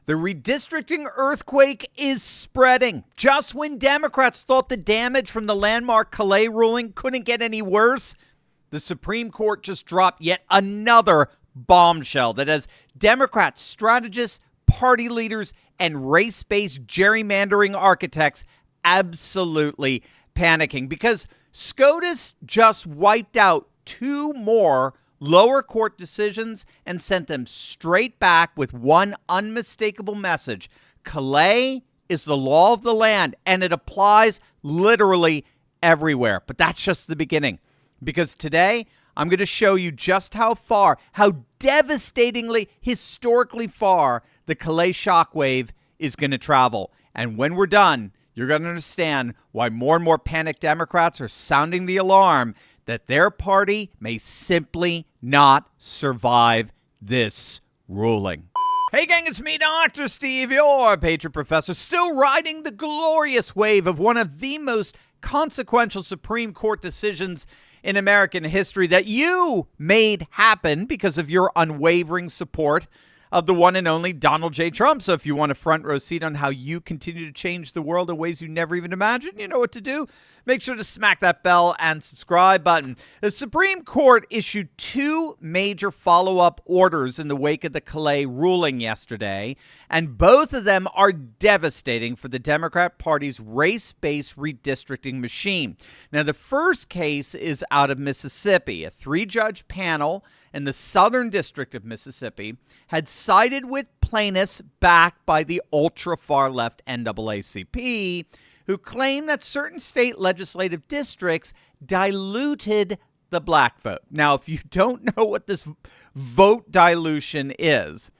The redistricting earthquake is spreading. Just when Democrats thought the damage from the landmark Callais ruling couldn't get any worse, the Supreme Court just dropped yet another bombshell that has Democrats, strategists, party leaders, and race-based gerrymandering architects absolutely panicking because SCOTUS just wiped out two more lower court decisions and sent them straight back with one unmistakable message. Callais is the law of the land, and it applies literally everywhere. But that's just the beginning, because today I'm going to show you just how devastatingly, historically far the Callais shockwave is going to travel. And when we're done, you're going to understand why more and more panicked Democrats are sounding the alarm that their party may simply not survive this ruling. Hey gang, it's me, Dr. Steve, your Patriot Professor, still riding the glorious wave of one of the most consequential Supreme Court decisions in American history that you made happen because of your unwavering support of the one and only Donald J. Trump. So if you want a front row seat on how you continue to change the world in ways you never even imagined, you know what to do. Make sure to smack that bell and subscribe button. The Supreme Court issued two major follow-up orders in the wake of the Callais ruling yesterday, and both of them are devastating for the Democrat Party's race-based redistricting machine. Now, the first case is out of Mississippi. A three-judge panel in the Southern District of Mississippi had sided with plaintiffs backed by the ultra-far-left NAACP, who claimed that certain state legislative districts diluted the black vote. Now, if you don't know what this vote dilution is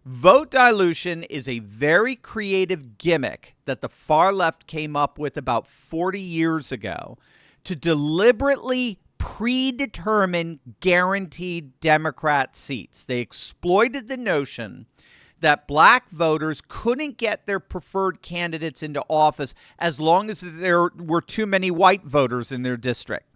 a very creative gimmick that the far left came up with about 40 years ago to deliberately predetermine guaranteed Democrat seats. They exploited the notion that black voters couldn't get their preferred candidates into office as long as there were too many white voters in their district.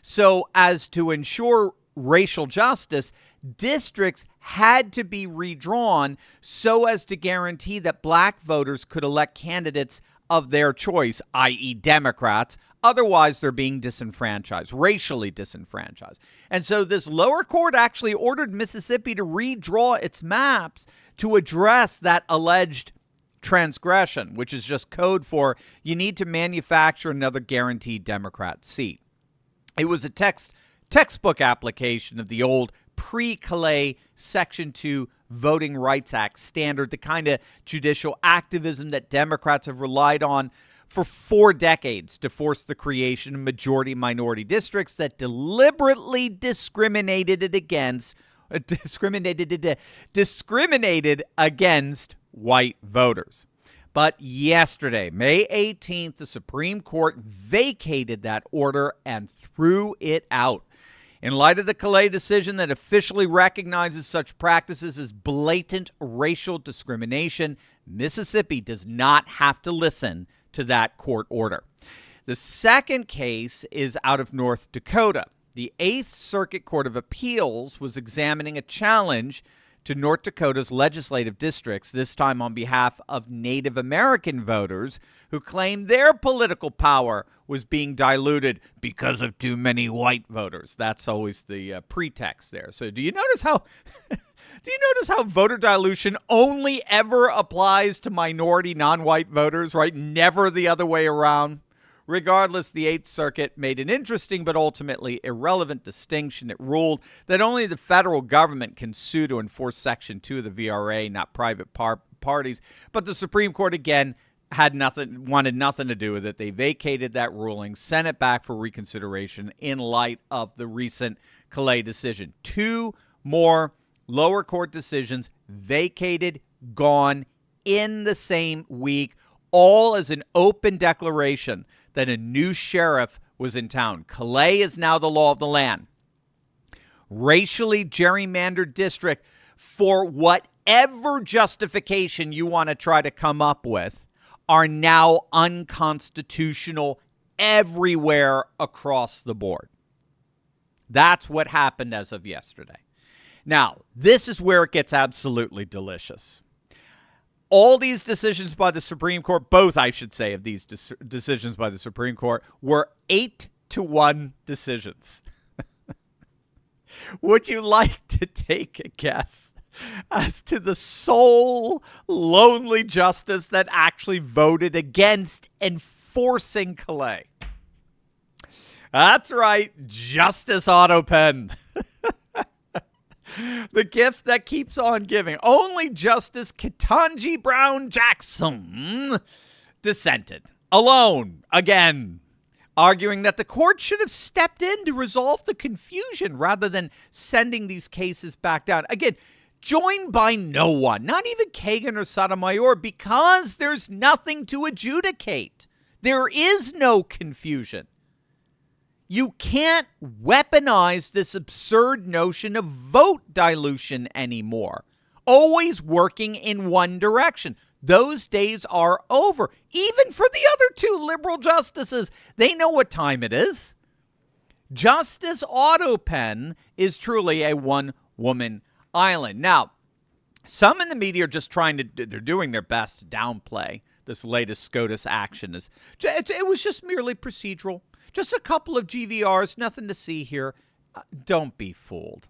So as to ensure racial justice, districts had to be redrawn so as to guarantee that black voters could elect candidates of their choice, i.e. Democrats. Otherwise, they're being disenfranchised, racially disenfranchised. And so this lower court actually ordered Mississippi to redraw its maps to address that alleged transgression, which is just code for you need to manufacture another guaranteed Democrat seat. It was a textbook application of the old pre-Callais Section 2 Voting Rights Act standard, the kind of judicial activism that Democrats have relied on for 4 decades to force the creation of majority-minority districts that deliberately discriminated against white voters. But yesterday, May 18th, the Supreme Court vacated that order and threw it out. In light of the Callais decision that officially recognizes such practices as blatant racial discrimination, Mississippi does not have to listen to that court order. The second case is out of North Dakota. The 8th Circuit Court of Appeals was examining a challenge to North Dakota's legislative districts, this time on behalf of Native American voters who claimed their political power was being diluted because of too many white voters. That's always the pretext there. So do you notice how voter dilution only ever applies to minority non-white voters, right? Never the other way around. Regardless, the 8th Circuit made an interesting but ultimately irrelevant distinction. It ruled that only the federal government can sue to enforce Section 2 of the VRA, not private parties. But the Supreme Court, again, wanted nothing to do with it. They vacated that ruling, sent it back for reconsideration in light of the recent Callais decision. 2 more lower court decisions vacated, gone in the same week, all as an open declaration that a new sheriff was in town. Callais is now the law of the land. Racially gerrymandered district, for whatever justification you want to try to come up with, are now unconstitutional everywhere across the board. That's what happened as of yesterday. Now, this is where it gets absolutely delicious. all these decisions by the Supreme Court, both, I should say, of these decisions by the Supreme Court were 8-1 decisions. Would you like to take a guess as to the sole lonely justice that actually voted against enforcing Callais? That's right, Justice Otto Penn. The gift that keeps on giving. Only Justice Ketanji Brown Jackson dissented. Alone, again, arguing that the court should have stepped in to resolve the confusion rather than sending these cases back down. Again, joined by no one, not even Kagan or Sotomayor, because there's nothing to adjudicate. There is no confusion. You can't weaponize this absurd notion of vote dilution anymore. Always working in one direction. Those days are over. Even for the other two liberal justices, they know what time it is. Justice Otto Penn is truly a one-woman island. Now, some in the media are just they're doing their best to downplay this latest SCOTUS action. It was just merely procedural. Just a couple of GVRs, nothing to see here. Don't be fooled.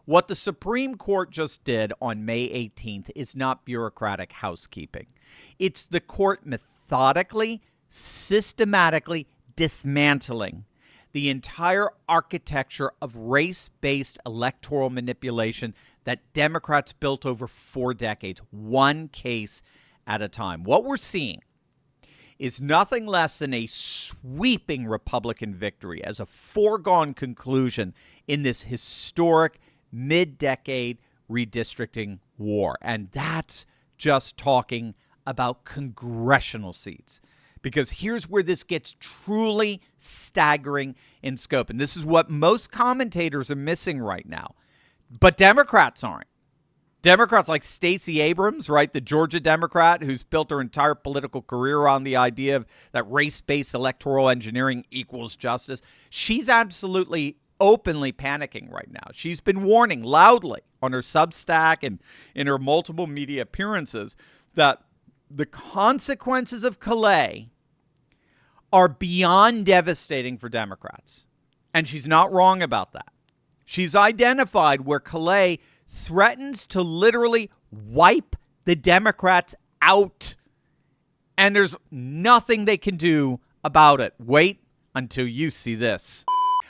What the Supreme Court just did on May 18th is not bureaucratic housekeeping. It's the court methodically, systematically dismantling the entire architecture of race-based electoral manipulation that Democrats built over 4 decades, one case at a time. What we're seeing is nothing less than a sweeping Republican victory as a foregone conclusion in this historic mid-decade redistricting war. And that's just talking about congressional seats. Because here's where this gets truly staggering in scope. And this is what most commentators are missing right now. But Democrats aren't. Democrats like Stacey Abrams, right, the Georgia Democrat who's built her entire political career on the idea of that race-based electoral engineering equals justice. She's absolutely openly panicking right now. She's been warning loudly on her Substack and in her multiple media appearances that the consequences of Callais are beyond devastating for Democrats. And she's not wrong about that. She's identified where Callais threatens to literally wipe the Democrats out. And there's nothing they can do about it. Wait until you see this.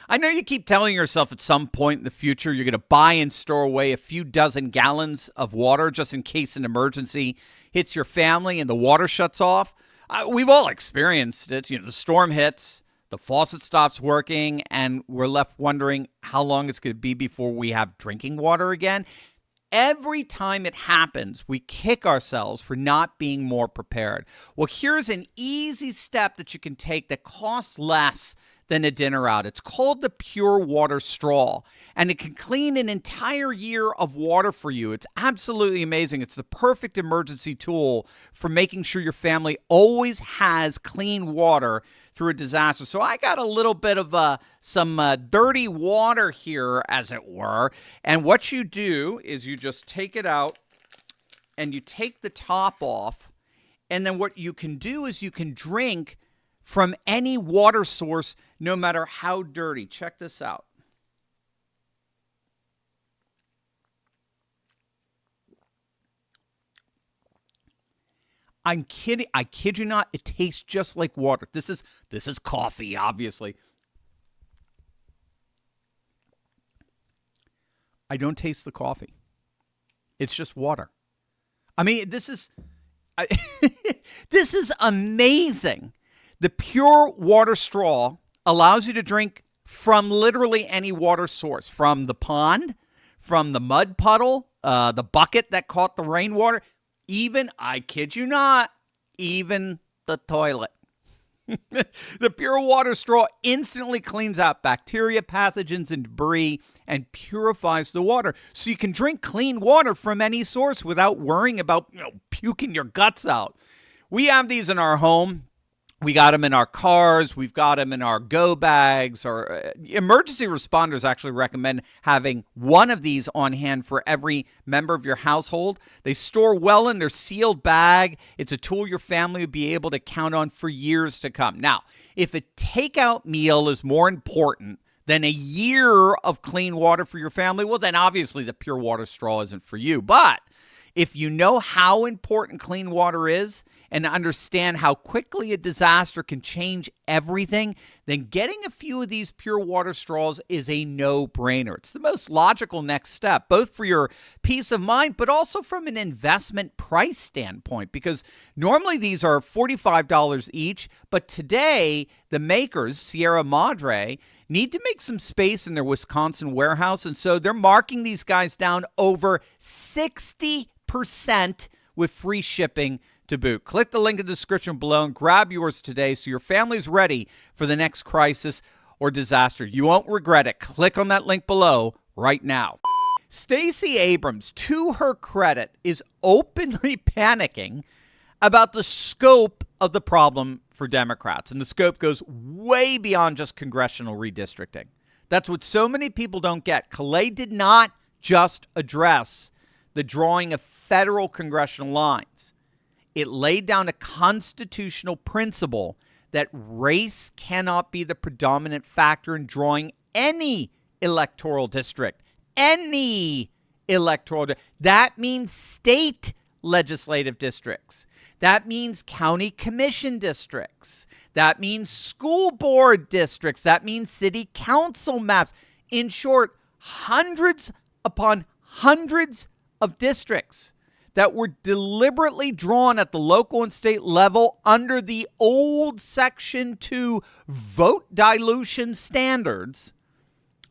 I know you keep telling yourself at some point in the future you're going to buy and store away a few dozen gallons of water just in case an emergency hits your family and the water shuts off. We've all experienced it. The storm hits, the faucet stops working, and we're left wondering how long it's going to be before we have drinking water again. Every time it happens, we kick ourselves for not being more prepared. Well, here's an easy step that you can take that costs less than a dinner out. It's called the Pure Water Straw, and it can clean an entire year of water for you. It's absolutely amazing. It's the perfect emergency tool for making sure your family always has clean water through a disaster. So I got a little bit of some dirty water here, as it were, and what you do is you just take it out and you take the top off, and then what you can do is you can drink from any water source, no matter how dirty. Check this out. I'm kidding. I kid you not. It tastes just like water. This is coffee, obviously. I don't taste the coffee. It's just water. I mean, this is amazing. The Pure Water Straw allows you to drink from literally any water source, from the pond, from the mud puddle, the bucket that caught the rainwater, even, I kid you not, even the toilet. The Pure Water Straw instantly cleans out bacteria, pathogens, and debris and purifies the water. So you can drink clean water from any source without worrying about puking your guts out. We have these in our home. We got them in our cars. We've got them in our go bags. Or emergency responders actually recommend having one of these on hand for every member of your household. They store well in their sealed bag. It's a tool your family would be able to count on for years to come. Now, if a takeout meal is more important than a year of clean water for your family, well, then obviously the pure water straw isn't for you. But if you know how important clean water is and understand how quickly a disaster can change everything, then getting a few of these pure water straws is a no-brainer. It's the most logical next step, both for your peace of mind, but also from an investment price standpoint, because normally these are $45 each, but today the makers, Sierra Madre, need to make some space in their Wisconsin warehouse, and so they're marking these guys down over 60% with free shipping to boot. Click the link in the description below and grab yours today so your family's ready for the next crisis or disaster. You won't regret it. Click on that link below right now. Stacey Abrams, to her credit, is openly panicking about the scope of the problem for Democrats. And the scope goes way beyond just congressional redistricting. That's what so many people don't get. Callais did not just address the drawing of federal congressional lines. It laid down a constitutional principle that race cannot be the predominant factor in drawing any electoral district. Any electoral district. That means state legislative districts. That means county commission districts. That means school board districts. That means city council maps. In short, hundreds upon hundreds of districts that were deliberately drawn at the local and state level under the old Section 2 vote dilution standards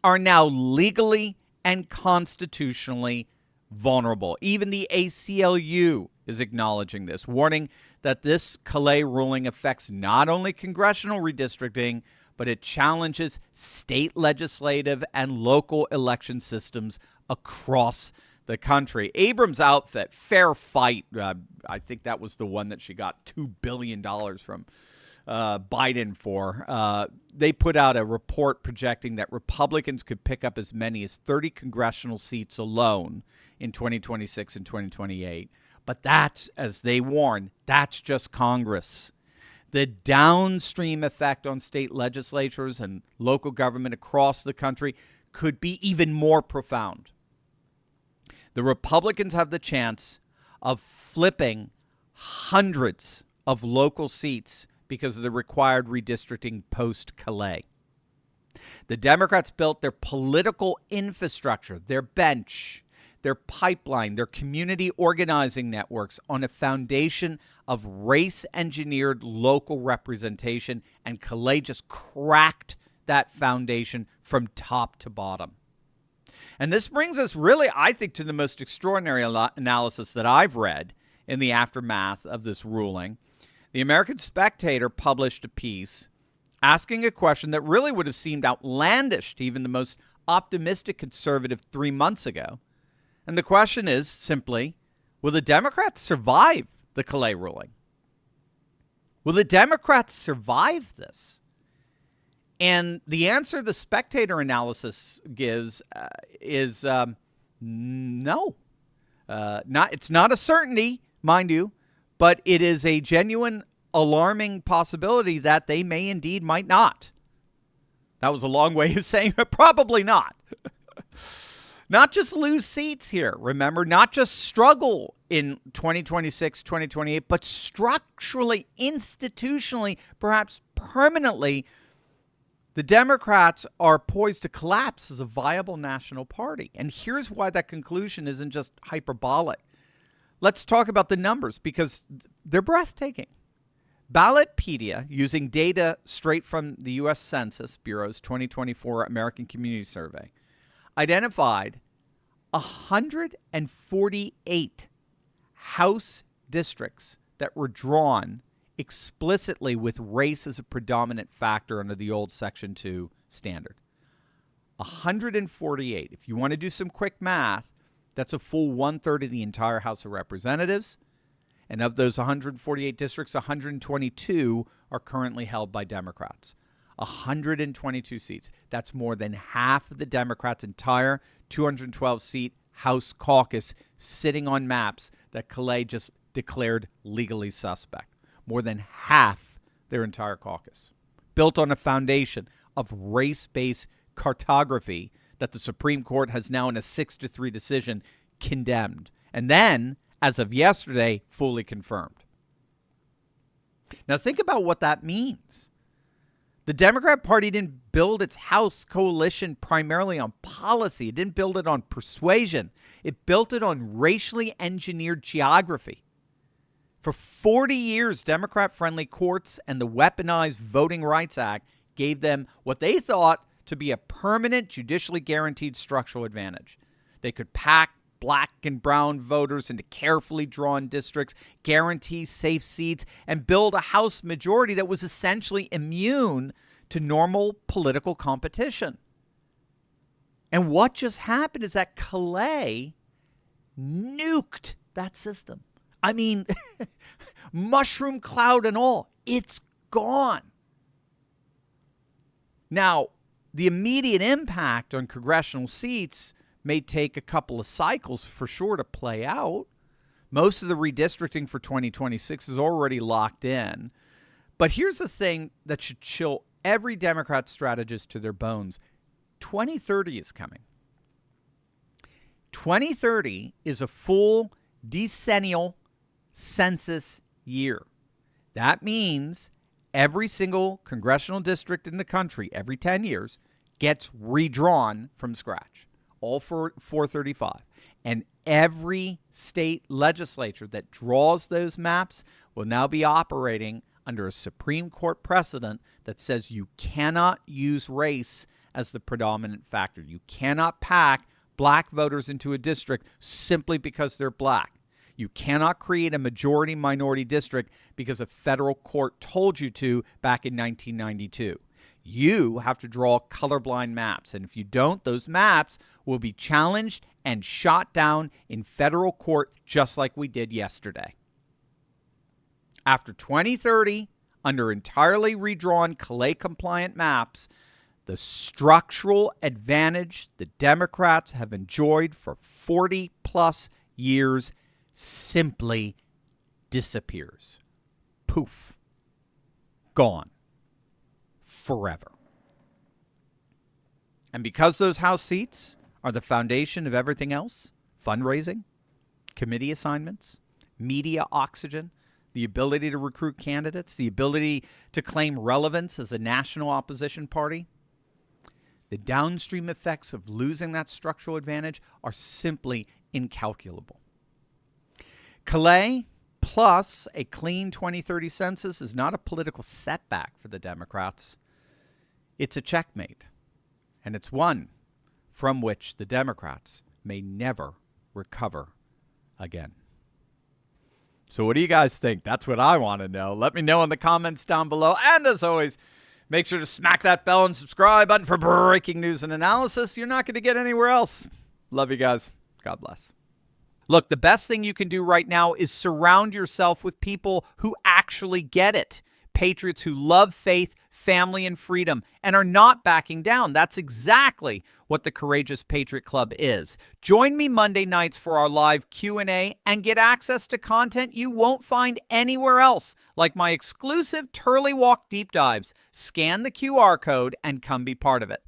are now legally and constitutionally vulnerable. Even the ACLU is acknowledging this, warning that this Callais ruling affects not only congressional redistricting, but it challenges state legislative and local election systems across the country. Abrams' outfit, Fair Fight, I think that was the one that she got $2 billion from Biden for. They put out a report projecting that Republicans could pick up as many as 30 congressional seats alone in 2026 and 2028. But that's, as they warn, that's just Congress. The downstream effect on state legislatures and local government across the country could be even more profound. The Republicans have the chance of flipping hundreds of local seats because of the required redistricting post-Callais. The Democrats built their political infrastructure, their bench, their pipeline, their community organizing networks on a foundation of race-engineered local representation, and Callais just cracked that foundation from top to bottom. And this brings us really, I think, to the most extraordinary analysis that I've read in the aftermath of this ruling. The American Spectator published a piece asking a question that really would have seemed outlandish to even the most optimistic conservative 3 months ago. And the question is simply, will the Democrats survive the Callais ruling? Will the Democrats survive this? And the answer the Spectator analysis gives is no. It's not a certainty, mind you, but it is a genuine, alarming possibility that they may indeed might not. That was a long way of saying probably not. Not just lose seats here, remember, not just struggle in 2026, 2028, but structurally, institutionally, perhaps permanently, the Democrats are poised to collapse as a viable national party. And here's why that conclusion isn't just hyperbolic. Let's talk about the numbers because they're breathtaking. Ballotpedia, using data straight from the U.S. Census Bureau's 2024 American Community Survey, identified 148 House districts that were drawn explicitly with race as a predominant factor under the old Section 2 standard. 148. If you want to do some quick math, that's a full 1/3 of the entire House of Representatives And of those 148 districts, 122 are currently held by Democrats. 122 seats. That's more than half of the Democrats' entire 212-seat House caucus sitting on maps that Callais just declared legally suspect. More than half their entire caucus. Built on a foundation of race-based cartography that the Supreme Court has now, in a 6-3 decision, condemned. And then, as of yesterday, fully confirmed. Now think about what that means. The Democrat Party didn't build its House coalition primarily on policy. It didn't build it on persuasion. It built it on racially engineered geography. For 40 years, Democrat-friendly courts and the weaponized Voting Rights Act gave them what they thought to be a permanent, judicially guaranteed structural advantage. They could pack black and brown voters into carefully drawn districts, guarantee safe seats, and build a House majority that was essentially immune to normal political competition. And what just happened is that Callais nuked that system. I mean, mushroom cloud and all, it's gone. Now, the immediate impact on congressional seats may take a couple of cycles for sure to play out. Most of the redistricting for 2026 is already locked in. But here's the thing that should chill every Democrat strategist to their bones. 2030 is coming. 2030 is a full decennial census year. That means every single congressional district in the country, every 10 years, gets redrawn from scratch. All for 435. And every state legislature that draws those maps will now be operating under a Supreme Court precedent that says you cannot use race as the predominant factor. You cannot pack black voters into a district simply because they're black. You cannot create a majority-minority district because a federal court told you to back in 1992. You have to draw colorblind maps. And if you don't, those maps will be challenged and shot down in federal court just like we did yesterday. After 2030, under entirely redrawn Callais-compliant maps, the structural advantage the Democrats have enjoyed for 40-plus years simply disappears. Poof. Gone. Forever. And because those House seats are the foundation of everything else, fundraising, committee assignments, media oxygen, the ability to recruit candidates, the ability to claim relevance as a national opposition party, the downstream effects of losing that structural advantage are simply incalculable. Callais plus a clean 2030 census is not a political setback for the Democrats. It's a checkmate, and it's one from which the Democrats may never recover again. So what do you guys think? That's what I want to know. Let me know in the comments down below. And as always, make sure to smack that bell and subscribe button for breaking news and analysis you're not going to get anywhere else. Love you guys. God bless. Look, the best thing you can do right now is surround yourself with people who actually get it. Patriots who love faith, family, and freedom and are not backing down. That's exactly what the Courageous Patriot Club is. Join me Monday nights for our live Q&A and get access to content you won't find anywhere else, like my exclusive Turley Walk deep dives. Scan the QR code and come be part of it.